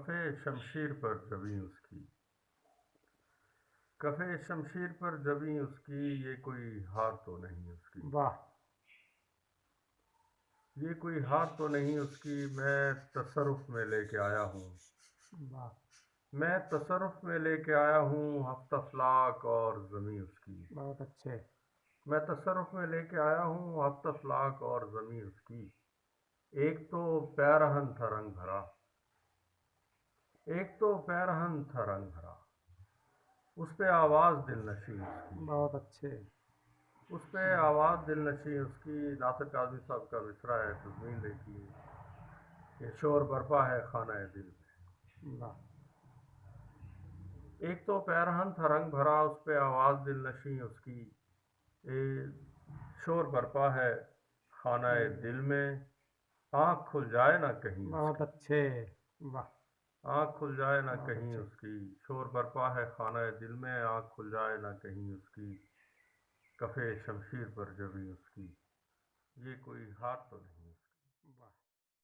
کفِ شمشیر پر جبیں اس کی، کفِ شمشیر پر جبیں اس کی، یہ کوئی ہار تو نہیں اس کی، واہ یہ کوئی ہار تو نہیں اس کی، میں تصرف میں لے کے آیا ہوں، واہ میں تصرف میں لے کے آیا ہوں، ہفت افلاک اور زمیں اس کی، بہت اچھے میں تصرف میں لے کے آیا ہوں، ہفت افلاک اور زمیں اس کی، ایک تو پیرہن تھا رنگ بھرا، ایک تو پیرہن تھا رنگ بھرا، اس پہ آواز دل نشیں اس کی، بہت اچھے اس پہ آواز دل نشیں اس کی، ناصر کاظمی صاحب کا مصرع ہے، تزمین دیکھیے کہ شور برپا ہے خانہ دل میں، واہ ایک تو پیرہن تھا رنگ بھرا، اس پہ آواز دل نشیں اس کی، شور برپا ہے خانہ دل میں، آنکھ کھل جائے نہ کہیں اس بہت کی، اچھے واہ آنکھ کھل جائے نہ بہت کہیں اچھے اس کی، شور برپا ہے خانہ دل میں، آنکھ کھل جائے نہ کہیں اس کی، کفِ شمشیر پر جبیں اس کی، یہ کوئی ہار تو نہیں اس کی۔